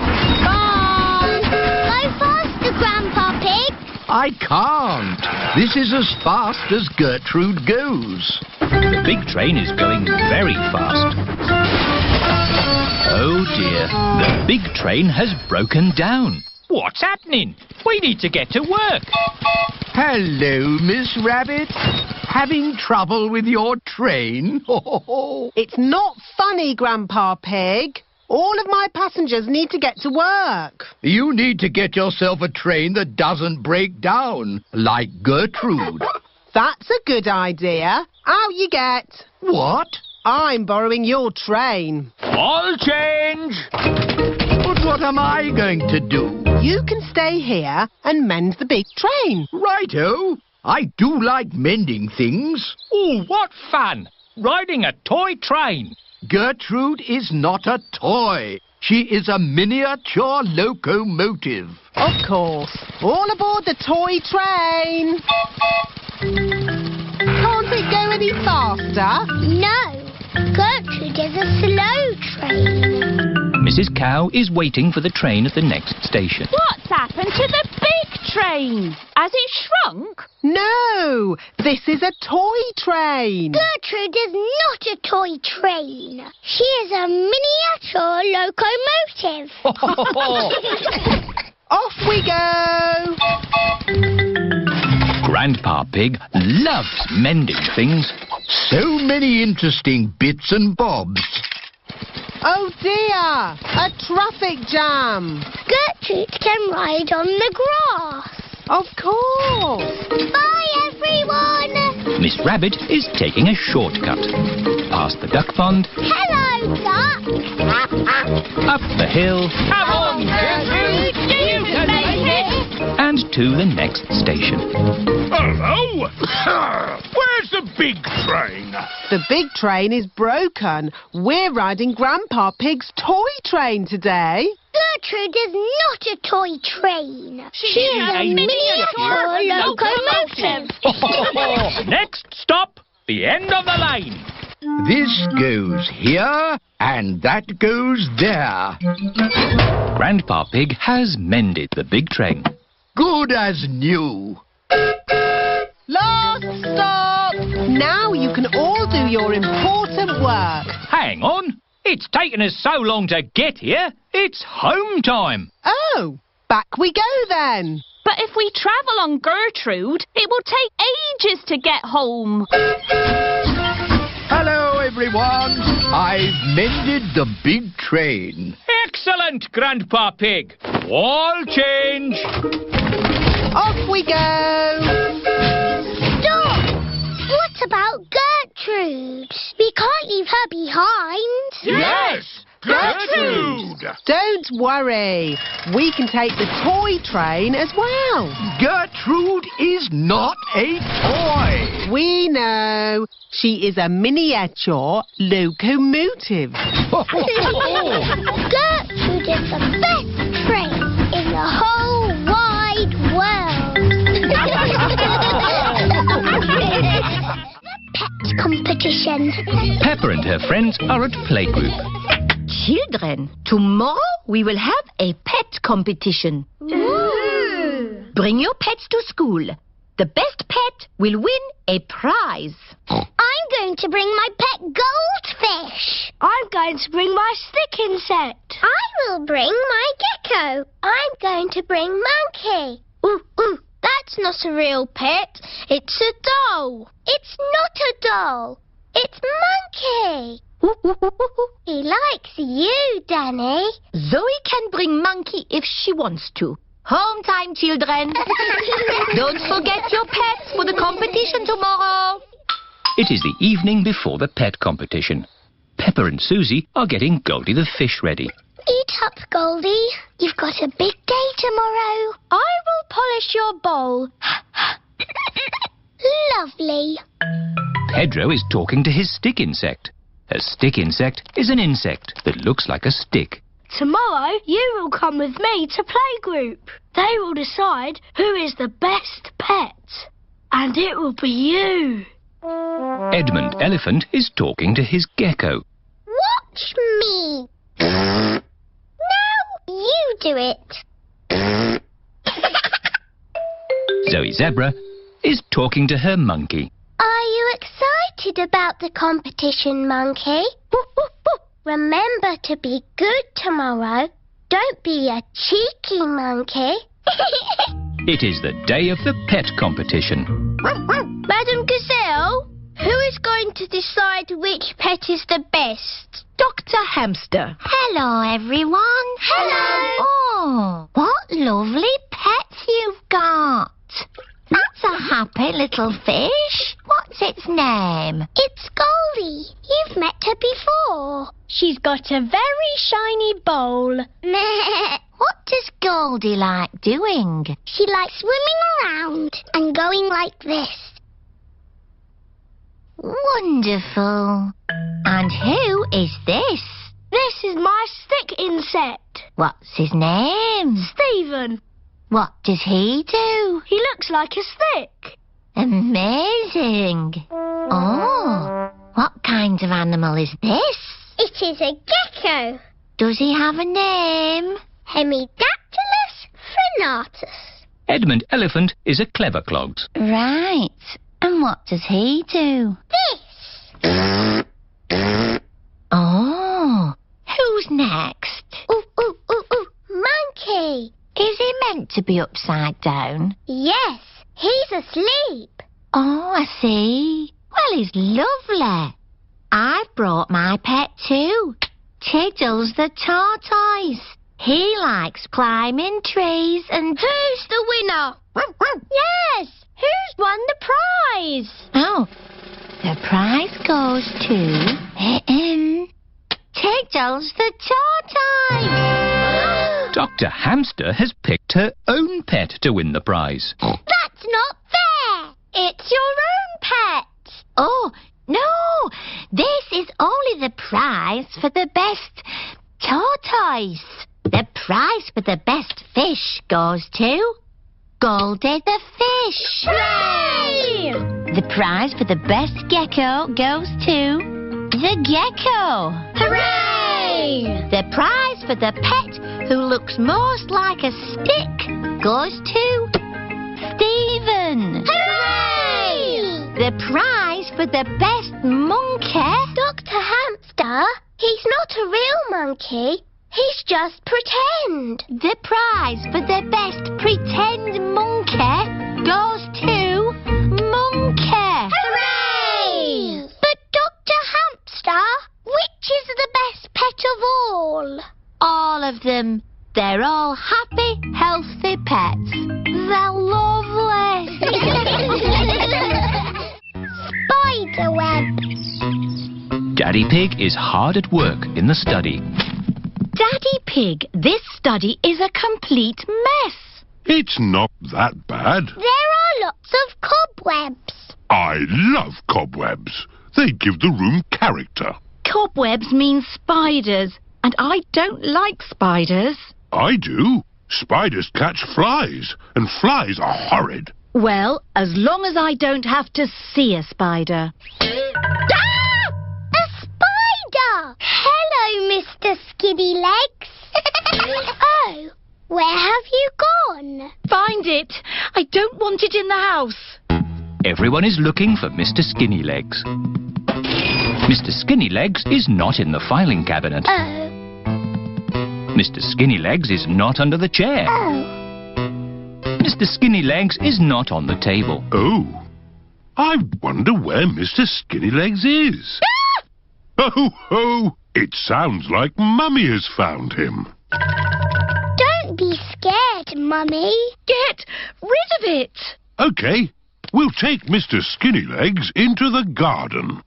Bye. Go faster, Grandpa Pig. I can't. This is as fast as Gertrude goes. The big train is going very fast. Oh dear, the big train has broken down. What's happening? We need to get to work. Hello, Miss Rabbit. Having trouble with your train? It's not funny, Grandpa Pig. All of my passengers need to get to work. You need to get yourself a train that doesn't break down, like Gertrude. That's a good idea. Out you get. What? I'm borrowing your train. I'll change. But what am I going to do? You can stay here and mend the big train. Righto. I do like mending things. Oh, what fun! Riding a toy train. Gertrude is not a toy. She is a miniature locomotive. Of course. All aboard the toy train. Can't it go any faster? No, Gertrude is a slow train. Mrs. Cow is waiting for the train at the next station. What's happened to the big train? Has it shrunk? No, this is a toy train. Gertrude is not a toy train. She is a miniature locomotive. Off we go. Grandpa Pig loves mending things. So many interesting bits and bobs. Oh dear, a traffic jam. Gertrude can ride on the grass. Of course. Bye, everyone. Miss Rabbit is taking a shortcut. Past the duck pond, Hello, duck. up the hill, Come on, Gertrude. You can make it. and to the next station. Hello? Where's the big train? The big train is broken. We're riding Grandpa Pig's toy train today. Gertrude is not a toy train. She is a miniature locomotive. Next stop, the end of the line. This goes here, and that goes there. Grandpa Pig has mended the big train. Good as new. Last stop. Now you can all do your important work. Hang on, it's taken us so long to get here. It's home time. Oh, back we go then. But if we travel on Gertrude, it will take ages to get home. Hello, everyone. I've mended the big train. Excellent, Grandpa Pig. All change. Off we go. Stop! What about Gertrude? We can't leave her behind. Yes! Gertrude! Don't worry. We can take the toy train as well. Gertrude is not a toy. We know. She is a miniature locomotive. Gertrude is the best train in the whole wide world. Pet competition. Peppa and her friends are at playgroup. Children, tomorrow we will have a pet competition. Ooh. Bring your pets to school. The best pet will win a prize. I'm going to bring my pet goldfish. I'm going to bring my stick insect. I will bring my gecko. I'm going to bring monkey. Ooh, that's not a real pet. It's a doll. It's not a doll. It's Monkey. He likes you, Danny. Zoe can bring Monkey if she wants to. Home time, children. Don't forget your pets for the competition tomorrow. It is the evening before the pet competition. Peppa and Susie are getting Goldie the fish ready. Eat up, Goldie. You've got a big day tomorrow. I will polish your bowl. Lovely. Pedro is talking to his stick insect. A stick insect is an insect that looks like a stick. Tomorrow you will come with me to playgroup. They will decide who is the best pet. And it will be you. Edmund Elephant is talking to his gecko. Watch me. Now you do it. Zoe Zebra is talking to her monkey. Are you excited about the competition, Monkey? Remember to be good tomorrow. Don't be a cheeky monkey. It is the day of the pet competition. Madam Gazelle, who is going to decide which pet is the best? Dr. Hamster. Hello, everyone. Hello. Oh, what lovely pets you've got. That's a happy little fish. What's its name? It's Goldie. You've met her before. She's got a very shiny bowl. What does Goldie like doing? She likes swimming around and going like this. Wonderful. And who is this? This is my stick insect. What's his name? Stephen. What does he do? He looks like a stick. Amazing. Oh, what kind of animal is this? It is a gecko. Does he have a name? Hemidactylus frenatus. Edmund Elephant is a clever clogs. Right. And what does he do? This. Oh, who's next? Ooh, ooh, ooh, ooh. Monkey. Is he meant to be upside down? Yes, he's asleep. Oh, I see. Well, he's lovely. I've brought my pet too. Tiddles the tortoise. He likes climbing trees and... Who's the winner? Yes, who's won the prize? Oh, the prize goes to... Tiddles the tortoise. Dr. Hamster has picked her own pet to win the prize. That's not fair. It's your own pet. Oh, no. This is only the prize for the best tortoise. The prize for the best fish goes to Goldie the fish. Hooray! The prize for the best gecko goes to the gecko. Hooray! The prize for the pet who looks most like a stick goes to Stephen. Hooray! The prize for the best monkey... Dr. Hamster, he's not a real monkey. He's just pretend. The prize for the best pretend monkey goes to Monkey. Hooray! But Dr. Hamster, which is the best pet of all? All of them. They're all happy, healthy pets. They're lovely. Spiderweb. Daddy Pig is hard at work in the study. Daddy Pig, this study is a complete mess. It's not that bad. There are lots of cobwebs. I love cobwebs. They give the room character. Cobwebs mean spiders, and I don't like spiders. I do. Spiders catch flies, and flies are horrid. Well, as long as I don't have to see a spider. Ah! A spider! Hello, Mr. Skinny Legs. Oh, where have you gone? Find it. I don't want it in the house. Everyone is looking for Mr. Skinny Legs. Mr. Skinny Legs is not in the filing cabinet. Oh. Mr. Skinny Legs is not under the chair. Oh. Mr. Skinny Legs is not on the table. Oh. I wonder where Mr. Skinnylegs is. Oh, ho! It sounds like Mummy has found him. Don't be scared, Mummy. Get rid of it. OK, we'll take Mr. Skinnylegs into the garden.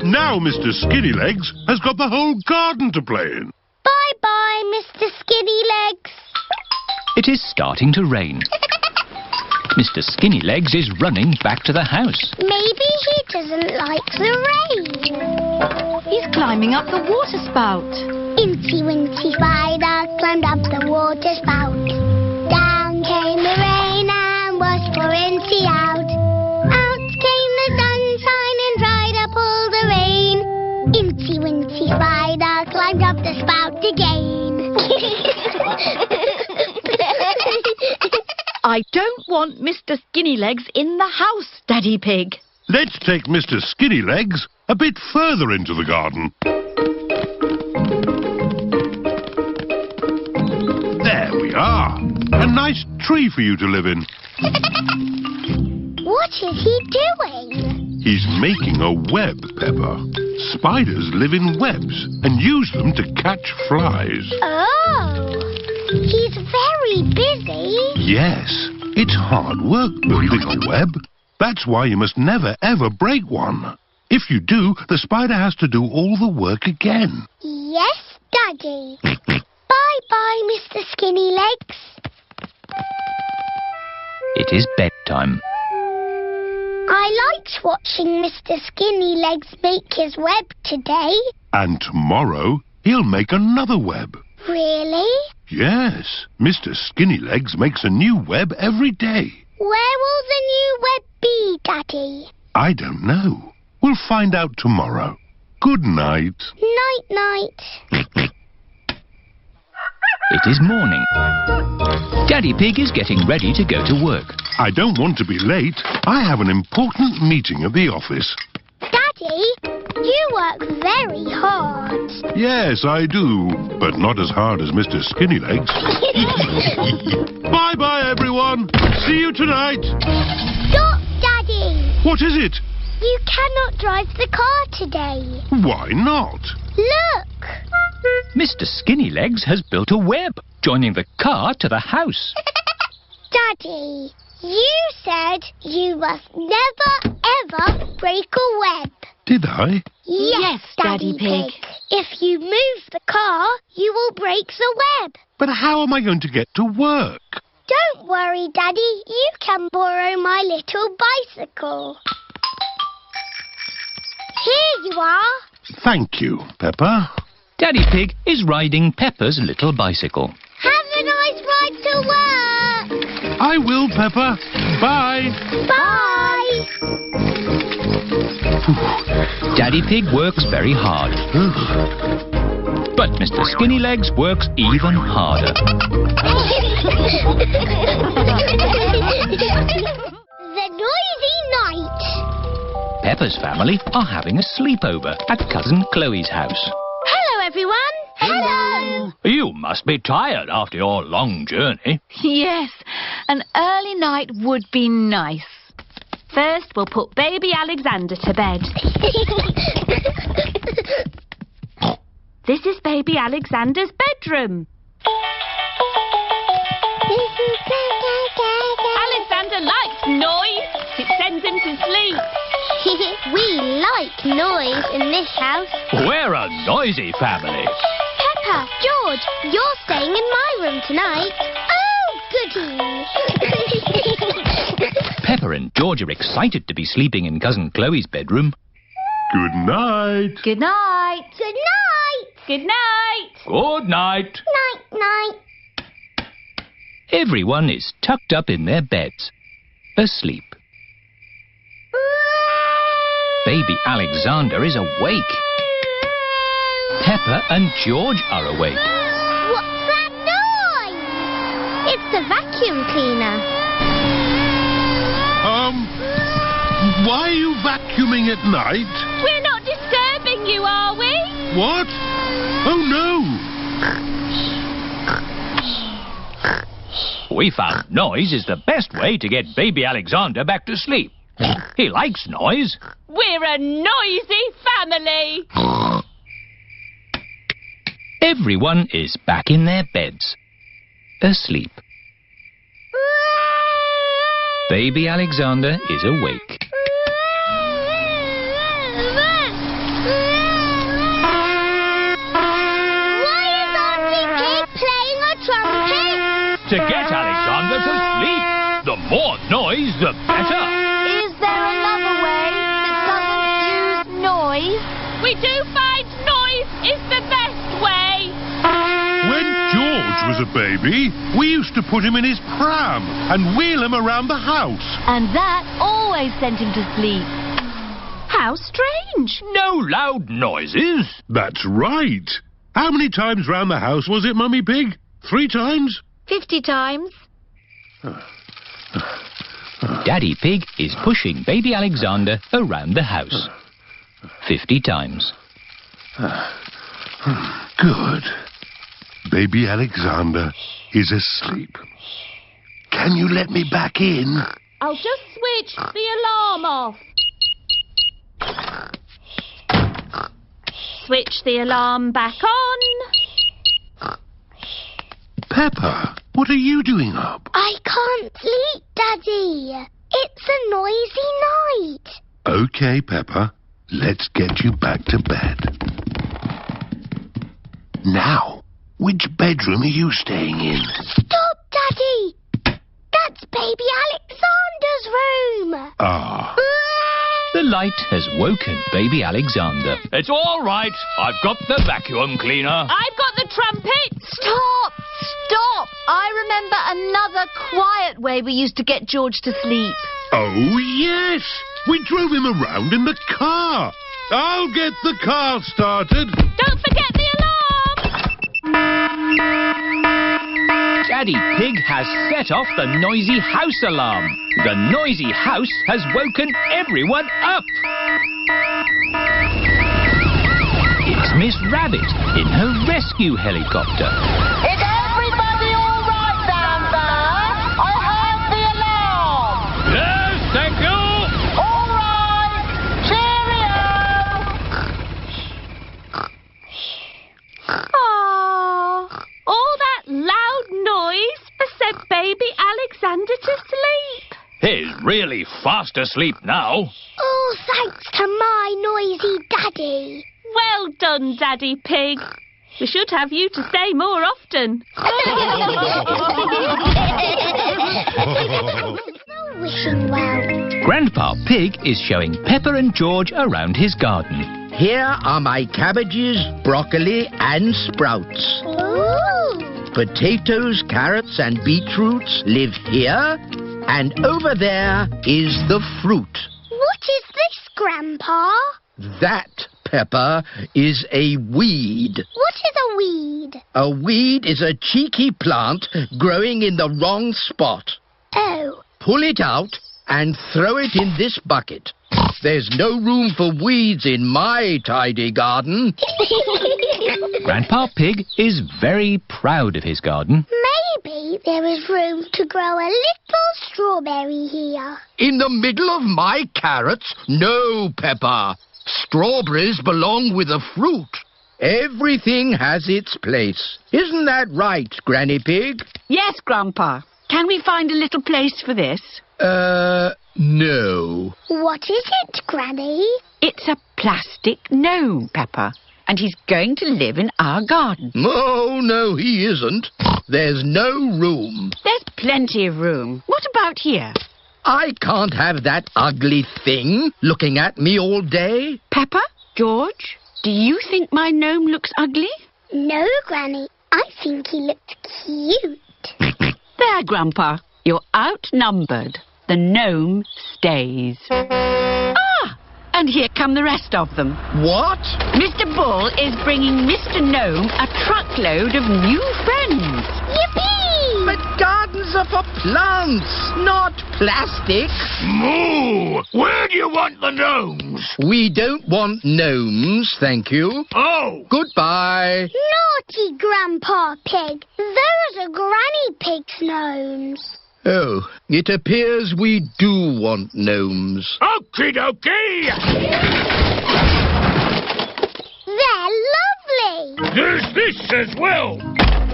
Now Mr. Skinnylegs has got the whole garden to play in. Bye-bye, Mr. Skinnylegs. It is starting to rain. Mr. Skinnylegs is running back to the house. Maybe he doesn't like the rain. He's climbing up the water spout. Incy Wincy Spider climbed up the water spout. Down came the rain and washed poor Incy out. Out came the sunshine and dried up all the rain. Incy Wincy Spider climbed up the spout again. I don't want Mr. Skinnylegs in the house, Daddy Pig. Let's take Mr. Skinnylegs a bit further into the garden. There we are. A nice tree for you to live in. What is he doing? He's making a web, Peppa. Spiders live in webs and use them to catch flies. Oh, he's very busy. Yes, it's hard work building a web. That's why you must never, ever break one. If you do, the spider has to do all the work again. Yes, Daddy. Bye-bye, Mr. Skinnylegs. It is bedtime. I liked watching Mr. Skinnylegs make his web today. And tomorrow, he'll make another web. Really? Yes, Mr. Skinnylegs makes a new web every day. Where will the new web be, Daddy? I don't know. We'll find out tomorrow. Good night. Night-night. It is morning. Daddy Pig is getting ready to go to work. I don't want to be late. I have an important meeting at the office. Daddy, you work very hard. Yes, I do, but not as hard as Mr. Skinnylegs. Bye-bye, everyone. See you tonight. Stop, Daddy. What is it? You cannot drive the car today. Why not? Look. Mr. Skinnylegs has built a web, joining the car to the house. Daddy, you said you must never, ever break a web. Did I? Yes, Daddy Pig. If you move the car, you will break the web. But how am I going to get to work? Don't worry, Daddy. You can borrow my little bicycle. Here you are. Thank you, Peppa. Daddy Pig is riding Peppa's little bicycle. Have a nice ride to work. I will, Peppa. Bye. Bye. Daddy Pig works very hard. But Mr. Skinnylegs works even harder. The noisy night. Peppa's family are having a sleepover at Cousin Chloe's house. Hello, everyone. Hello. You must be tired after your long journey. Yes, an early night would be nice. First, we'll put baby Alexander to bed. This is baby Alexander's bedroom. Alexander likes noise. It sends him to sleep. We like noise in this house. We're a noisy family. Peppa, George, you're staying in my room tonight. Oh, goody. Peppa and George are excited to be sleeping in Cousin Chloe's bedroom. Good night. Good night. Good night. Good night. Good night. Night-night. Everyone is tucked up in their beds, asleep. Baby Alexander is awake. Peppa and George are awake. What's that noise? It's the vacuum cleaner. Why are you vacuuming at night? We're not disturbing you, are we? What? Oh, no. We found noise is the best way to get baby Alexander back to sleep. He likes noise. We're a noisy family. Everyone is back in their beds, asleep. Baby Alexander is awake. To get Alexander to sleep. The more noise, the better. Is there another way that doesn't use noise? We do find noise is the best way. When George was a baby, we used to put him in his pram and wheel him around the house. And that always sent him to sleep. How strange. No loud noises. That's right. How many times round the house was it, Mummy Pig? 3 times? 50 times. Daddy Pig is pushing baby Alexander around the house. 50 times. Good. Baby Alexander is asleep. Can you let me back in? I'll just switch the alarm off. Switch the alarm back on. Peppa, what are you doing up? I can't sleep, Daddy. It's a noisy night. OK, Peppa. Let's get you back to bed. Now, which bedroom are you staying in? Stop, Daddy. That's baby Alexander's room. Ah. The light has woken baby Alexander. It's all right. I've got the vacuum cleaner. I've got the trumpet. Stop! Stop! I remember another quiet way we used to get George to sleep. Oh, yes. We drove him around in the car. I'll get the car started. Don't forget the alarm. Daddy Pig has set off the noisy house alarm. The noisy house has woken everyone up. It's Miss Rabbit in her rescue helicopter. Is everybody all right down there? I heard the alarm. Yes, thank you. All right. Cheerio. Aww. All that loud noise has sent baby Alexander to sleep. He's really fast asleep now. Oh, thanks to my noisy daddy. Well done, Daddy Pig. We should have you to stay more often. Wishing well. Grandpa Pig is showing Peppa and George around his garden. Here are my cabbages, broccoli and sprouts. Ooh. Potatoes, carrots and beetroots live here. And over there is the fruit. What is this, Grandpa? That, Peppa, is a weed. What is a weed? A weed is a cheeky plant growing in the wrong spot. Oh. Pull it out and throw it in this bucket. There's no room for weeds in my tidy garden. Grandpa Pig is very proud of his garden. Maybe there is room to grow a little strawberry here. In the middle of my carrots? No, Peppa. Strawberries belong with the fruit. Everything has its place. Isn't that right, Granny Pig? Yes, Grandpa. Can we find a little place for this? No. What is it, Granny? It's a plastic gnome, Peppa. And he's going to live in our garden. Oh, no, he isn't. There's no room. There's plenty of room. What about here? I can't have that ugly thing looking at me all day. Peppa, George, do you think my gnome looks ugly? No, Granny. I think he looks cute. There, Grandpa. You're outnumbered. The gnome stays. Ah! And here come the rest of them. What? Mr. Bull is bringing Mr. Gnome a truckload of new friends. Yippee! But gardens These are for plants, not plastic. Moo! Where do you want the gnomes? We don't want gnomes, thank you. Oh! Goodbye. Naughty Grandpa Pig. Those are Granny Pig's gnomes. Oh, it appears we do want gnomes. Okie dokie! They're lovely. There's this as well.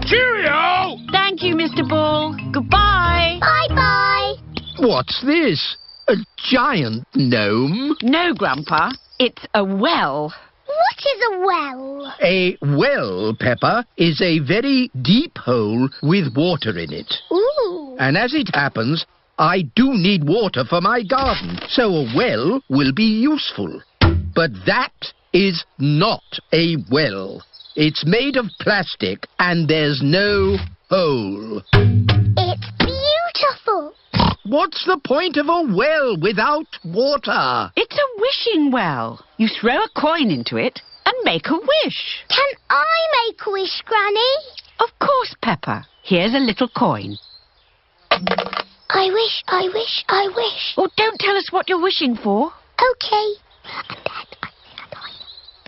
Cheerio! Thank you, Mr. Ball. Goodbye. Bye-bye. What's this? A giant gnome? No, Grandpa. It's a well. What is a well? A well, Peppa, is a very deep hole with water in it. Ooh. And as it happens, I do need water for my garden, so a well will be useful. But that is not a well. It's made of plastic and there's no hole. It's beautiful. What's the point of a well without water? It's a wishing well. You throw a coin into it and make a wish. Can I make a wish, Granny? Of course, Peppa. Here's a little coin. I wish, I wish, I wish. Oh, don't tell us what you're wishing for. Okay.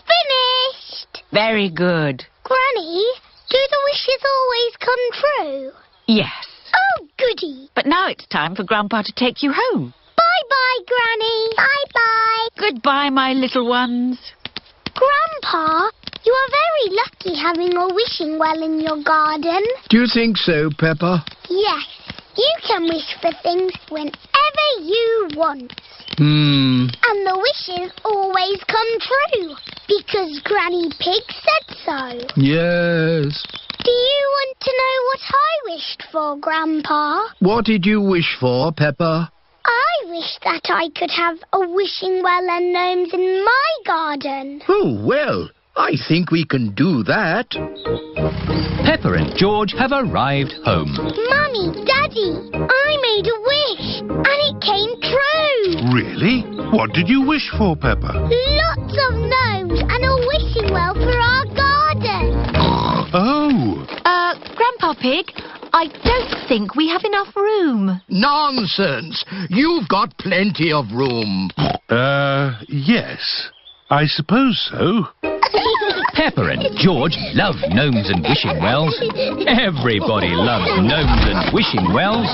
Finished. Very good. Granny, do the wishes always come true? Yes. Oh, goody. But now it's time for Grandpa to take you home. Bye-bye, Granny. Bye-bye. Goodbye, my little ones. Grandpa, you are very lucky having a wishing well in your garden. Do you think so, Peppa? Yes. You can wish for things whenever you want. Hmm. And the wishes always come true, because Granny Pig said so. Yes. Do you want to know what I wished for, Grandpa? What did you wish for, Peppa? I wished that I could have a wishing well and gnomes in my garden. Oh, well, I think we can do that. Peppa and George have arrived home. Mummy, Daddy, I made a wish, and it came true. Really? What did you wish for, Peppa? Lots of gnomes and a wishing well for our garden. Oh. Grandpa Pig, I don't think we have enough room. Nonsense! You've got plenty of room. Yes. I suppose so. Peppa and George love gnomes and wishing wells. Everybody loves gnomes and wishing wells.